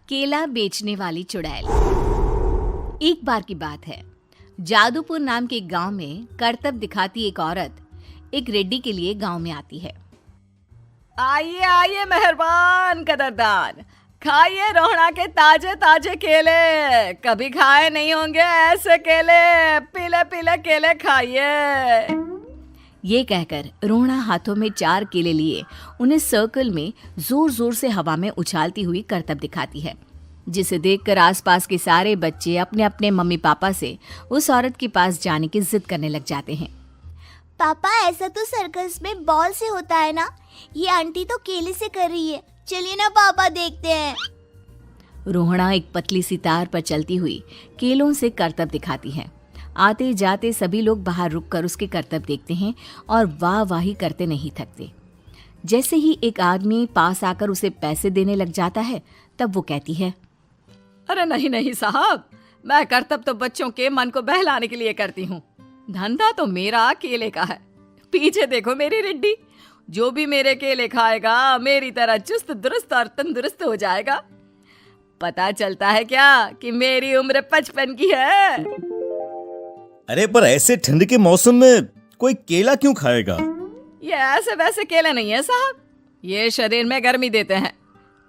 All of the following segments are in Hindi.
केला बेचने वाली चुड़ैल। एक बार की बात है, जादूपुर नाम के एक गांव में करतब दिखाती एक औरत एक रेड्डी के लिए गांव में आती है। आइए आइए मेहरबान कदरदान, खाइए रोहड़ा के ताजे ताजे केले। कभी खाए नहीं होंगे ऐसे केले, पीले पीले केले खाइए। ये कहकर रोहड़ा हाथों में 4 केले लिए उन्हें सर्कल में जोर जोर से हवा में उछालती हुई करतब दिखाती है, जिसे देखकर आसपास के सारे बच्चे अपने अपने मम्मी पापा से उस औरत के पास जाने की जिद करने लग जाते हैं। पापा, ऐसा तो सर्कस में बॉल से होता है ना, ये आंटी तो केले से कर रही है। चलिए ना पापा, देखते हैं। रोहड़ा एक पतली सी तार पर चलती हुई केलों से करतब दिखाती है। आते जाते सभी लोग बाहर रुककर उसके करतब देखते हैं और वाह वाही करते नहीं थकते। जैसे ही एक आदमी पास आकर उसे पैसे देने लग जाता है, तब वो कहती है, अरे नहीं नहीं साहब, मैं करतब तो बच्चों के मन को बहलाने के लिए करती हूँ। धंधा तो मेरा केले का है। पीछे देखो मेरी रिड्डी, जो भी मेरे केले खाएगा मेरी तरह चुस्त दुरुस्त और तंदुरुस्त हो जाएगा। पता चलता है क्या कि मेरी उम्र 55 की है। अरे पर ऐसे ठंड के मौसम में कोई केला क्यों खाएगा? ये ऐसे वैसे केले नहीं है साहब, ये शरीर में गर्मी देते हैं।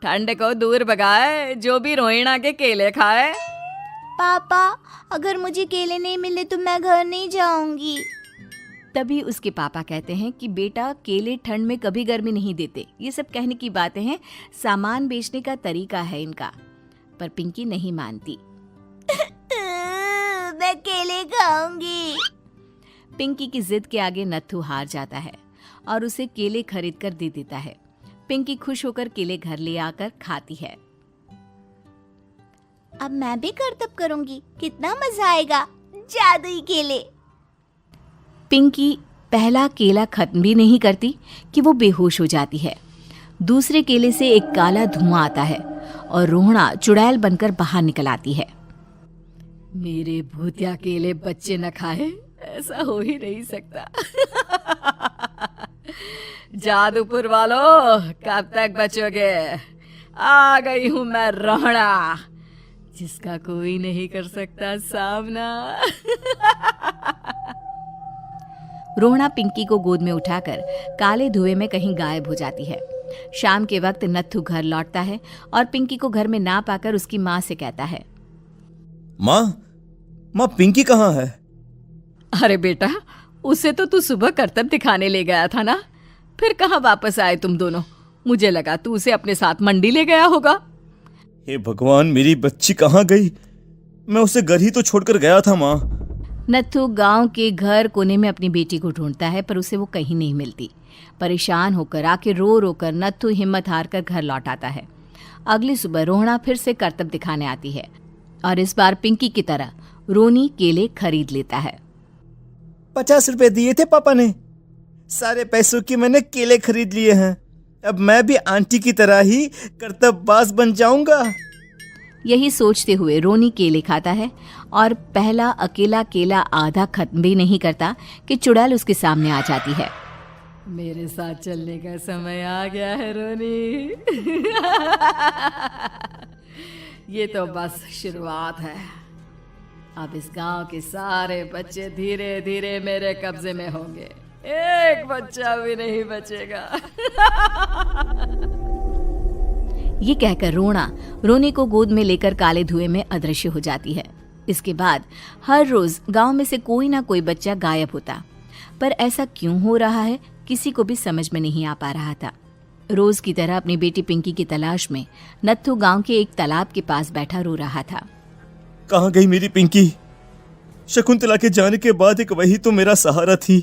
ठंड को दूर भगाए जो भी रोहिणा के केले खाए। पापा, अगर मुझे केले नहीं मिले तो मैं घर नहीं जाऊंगी। तभी उसके पापा कहते हैं कि बेटा, केले ठंड में कभी गर्मी नहीं देते। ये सब कहने की बातें हैं, सामान बेचने का तरीका है इनका। पर पिंकी नहीं मानती। मैं केले खाऊंगी। पिंकी की जिद के आगे नत्थू हार जाता है और उसे केले खरीद कर दे देता है। पिंकी खुश होकर केले घर ले आकर खाती है। अब मैं भी करतब करूंगी, कितना मजा आएगा। जादुई केले। पिंकी पहला केला खत्म भी नहीं करती कि वो बेहोश हो जाती है। दूसरे केले से एक काला धुआं आता है और रोहड़ा चुड़ैल बनकर बाहर निकल आती है। मेरे भूतिया केले बच्चे न खाए, ऐसा हो ही नहीं सकता। जादूपुर वालों, कब तक बचोगे? आ गई हूं मैं रोहड़ा, जिसका कोई नहीं कर सकता सामना। रोहड़ा पिंकी को गोद में उठाकर काले धुएं में कहीं गायब हो जाती है। शाम के वक्त नत्थू घर लौटता है और पिंकी को घर में ना पाकर उसकी माँ से कहता है, माँ पिंकी कहाँ है? अरे बेटा, उसे तो तू सुबह करतब दिखाने ले गया था ना, फिर कहाँ वापस आए तुम दोनों? मुझे लगा तू उसे अपने साथ मंडी ले गया होगा। हे भगवान, मेरी बच्ची कहाँ गई? मैं उसे घर ही तो छोड़कर गया था माँ। नत्थू गांव के घर कोने में अपनी बेटी को ढूंढता है, पर उसे वो कहीं नहीं मिलती। परेशान होकर आखिर रो रो कर नत्थू हिम्मत हार कर घर लौट आता है। अगली सुबह रोहड़ा फिर से करतब दिखाने आती है और इस बार पिंकी की तरह रोनी केले खरीद लेता है। 50 रुपए दिए थे पापा ने, सारे पैसों की मैंने केले खरीद लिए हैं। अब मैं भी आंटी की तरह ही करतबबाज बन जाऊंगा। यही सोचते हुए रोनी केले खाता है और पहला अकेला केला आधा खत्म भी नहीं करता कि चुड़ैल उसके सामने आ जाती है। मेरे साथ चलने का समय आ गया है रोनी। ये तो बस शुरुआत है। अब इस गांव के सारे बच्चे धीरे धीरे मेरे कब्जे में होंगे, एक बच्चा भी नहीं बचेगा। ये कहकर रोना रोनी को गोद में लेकर काले धुएं में अदृश्य हो जाती है। इसके बाद हर रोज गांव में से कोई ना कोई बच्चा गायब होता, पर ऐसा क्यों हो रहा है किसी को भी समझ में नहीं आ पा रहा था। रोज की तरह अपनी बेटी पिंकी की तलाश में नत्थू गांव के एक तालाब के पास बैठा रो रहा था। कहाँ गई मेरी पिंकी? शकुंतला के जाने के बाद एक वही तो मेरा सहारा थी।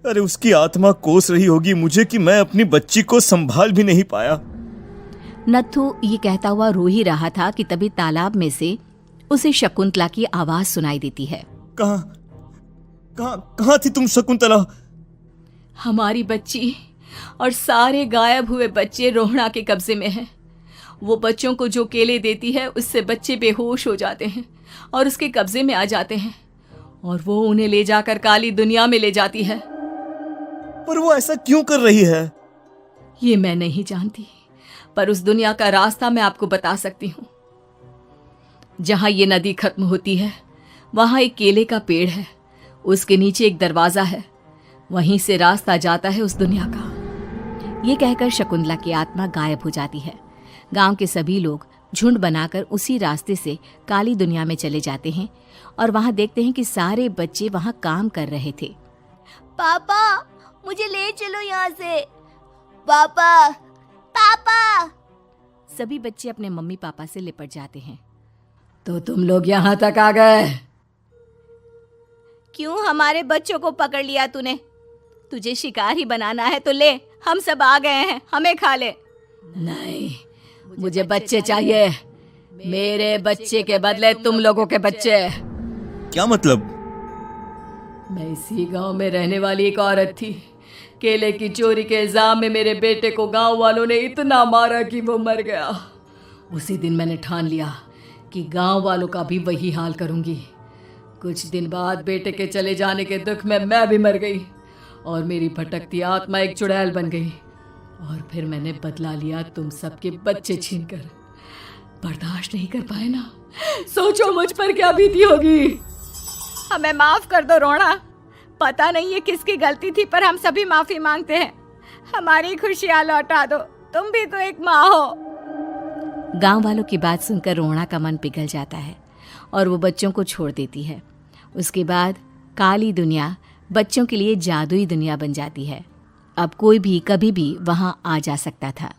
अरे उसकी आत्मा कोस रही होगी मुझे कि मैं अपनी बच्ची को संभाल भी नहीं पाया। नत्थू ये कहता हुआ रो ही रहा था कि तभी तालाब में से उसे शकुंतला की आवाज सुनाई देती है। कहाँ थी तुम शकुंतला? हमारी बच्ची और सारे गायब हुए बच्चे रोहड़ा के कब्जे में हैं। वो बच्चों को जो केले देती है उससे बच्चे बेहोश हो जाते हैं और उसके कब्जे में आ जाते हैं और वो उन्हें ले जाकर काली दुनिया में ले जाती है। पर वो ऐसा क्यों कर रही है? ये मैं नहीं जानती, पर उस दुनिया का रास्ता मैं आपको बता सकती हूँ। जहां ये नदी खत्म होती है वहां एक केले का पेड़ है, उसके नीचे एक दरवाजा है, वहीं से रास्ता जाता है उस दुनिया का। ये कहकर शकुंतला की आत्मा गायब हो जाती है। गांव के सभी लोग झुंड बनाकर उसी रास्ते से काली दुनिया में चले जाते हैं और वहां देखते हैं कि सारे बच्चे वहां काम कर रहे थे। पापा मुझे ले चलो यहाँ से। पापा पापा। सभी बच्चे अपने मम्मी पापा से लिपट जाते हैं। तो तुम लोग यहाँ तक आ गए? क्यों हमारे बच्चों को पकड़ लिया तूने? तुझे शिकार ही बनाना है तो ले, हम सब आ गए हैं, हमें खा ले। नहीं, मुझे बच्चे चाहिए। मेरे बच्चे के बदले तुम लोगों के बच्चे। क्या मतलब? मैं इसी गांव में रहने वाली एक औरत थी। केले की चोरी के इल्जाम में मेरे बेटे को गांव वालों ने इतना मारा कि वो मर गया। उसी दिन मैंने ठान लिया कि गांव वालों का भी वही हाल करूंगी। कुछ दिन बाद बेटे के चले जाने के दुख में मैं भी मर गई और मेरी भटकती आत्मा एक चुड़ैल बन गई। और फिर मैंने बदला लिया तुम सबके बच्चे छीनकर। बर्दाश्त नहीं कर पाए ना? सोचो मुझ पर क्या बीती होगी। हमें माफ कर दो रोना। पता नहीं ये किसकी गलती थी, पर हम सभी माफी मांगते हैं। हमारी खुशियां लौटा दो, तुम भी तो एक माँ हो। गांव वालों की बात सुनकर रोना का मन पिघल जाता है और वो बच्चों को छोड़ देती है। उसके बाद काली दुनिया बच्चों के लिए जादुई दुनिया बन जाती है। अब कोई भी कभी भी वहां आ जा सकता था।